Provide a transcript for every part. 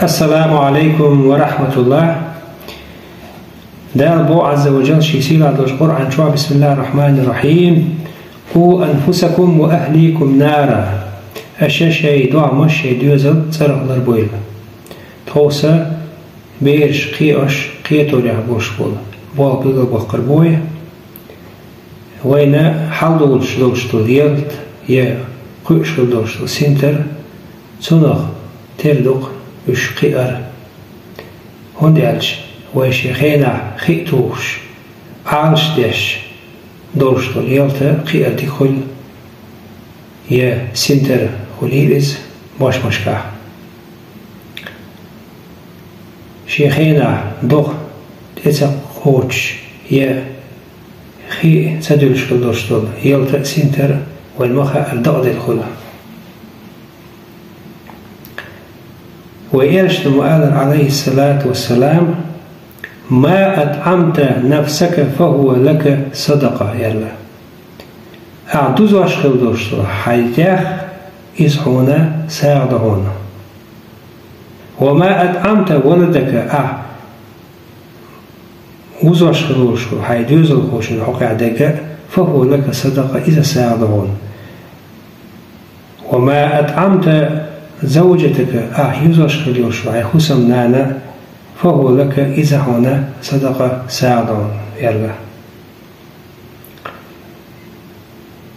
السلام عليكم ورحمة الله. دار بو عز وجل شيسيل على القرآن شو بسم الله الرحمن الرحيم. قوا أنفسكم وأهليكم نارا. الشيء دعاء مشي ديوزل صرف لربويل. توسا بيرش قيش قيتوري عبوش بول. بول بيقل بقربوي. وين حلول شلوشتو ديالت يا قيش شلوشتو سنتر. تنخ تردق وش قير. هندالش وشيخينا خيتوش عالش ديش دورشتو يالتا قير ديخل يا سنتر خليلز باش مشكا شيخينا دوخ تيتا خوش يا خي سدولش دورشتو يالتا سنتر والمخا الدق ديخل وإرشد مؤذن عليه الصلاة والسلام ما أطعمت نفسك فهو لك صدقة يلا أعدوز واشخل دوشتو حيثيخ إسحونا ساعدهون وما أطعمت ولدك وز واشخل دوشتو حيثيوز الخوش الحقع دك فهو لك صدقة إذا ساعدهون وما أطعمت زوجتك يوزش خليوشو عي خسم نانا فهو لك إذا هنا صدقة ساعدون يلا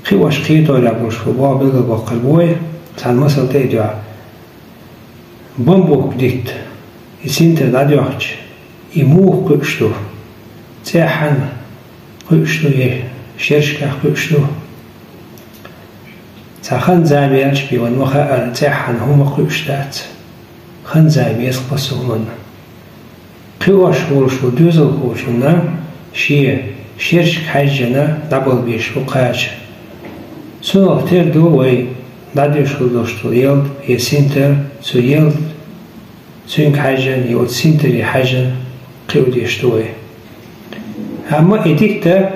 خيوش خيطو لابوش فبوا بلغ بقلبوي تعال مسل تيديو بمبوك ديت يسينت داديوش يموه قشتو تيحن قشتو شرشكا قشتو خن زاميالش بيوان وخا ارتاحن هما قشتات خن زاميس قصومن قواش ورشو دوزل خوشنا شي شرش حاجنا دبل بيش وقاج سنو تردو وي داديش خلوشتو يلد يسينتر سو يلد سوينك حاجن يود سينتر حاجن قيو ديشتوي اما اديكتا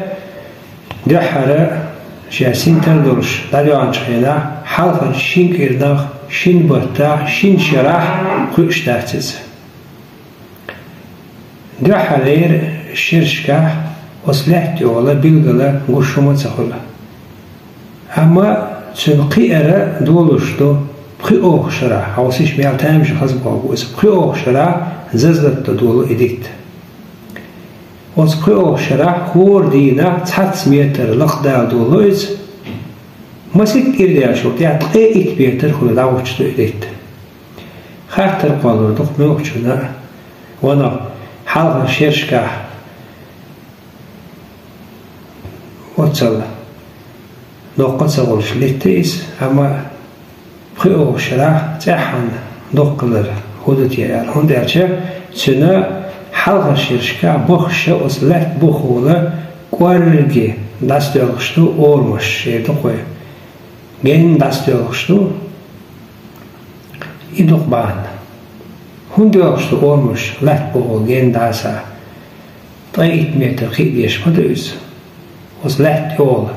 دحرة شاسين تردوش داريو عنشخينا حالفا شين كيرداخ شين برتاح شين شراح قوش دارتز دو حالير شرشكاح وصلحتي ولا بلغلا قشومة تخلا اما تنقيرا دولوشتو بخي اوخ شراح عوصيش ميال تامش خزبه وقوز بخي اوخ شراح ززلت دولو اديت وسقيو شرح خور دينا 9 متر لقدا دولويز مسك إليا شو تعطي بيتر خل داوش تقديت خاطر قالوا دق موجنا وانا حلقة شرشكا وتصل نقطة صغرش لتيس أما خيو شرح تحن دقلر هدوتي هندرشة سنة حلقة شرشكا بخشة وصلت بخولة قوارلجي دست يلغشتو أورمش يدقوي جن دست يلغشتو يدق بان هند يلغشتو أورمش لت بخول جن داسا 3 متر خيديش مدرس وصلت يول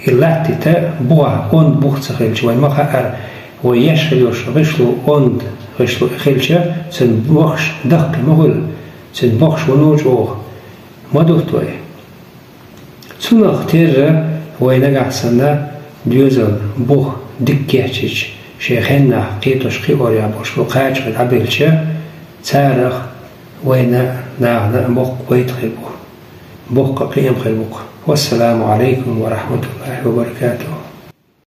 اللاتي تا بوها أند بوخت خيلش وين مخاء ويشخلوش غشلو أند غشلو خيلشة سن بوخش دق مغل سن بوخش ونوج أوه مدوتوي سنخ تيرا وينقع سنة ديوزل بوخ دكياتش شيخنا قيتوش قيوريا بوش لقاج بالعبيلشة تارخ وينا ناغنا بوخ قويت خيبوخ بوخ قيم خيبوخ والسلام عليكم ورحمة الله وبركاته.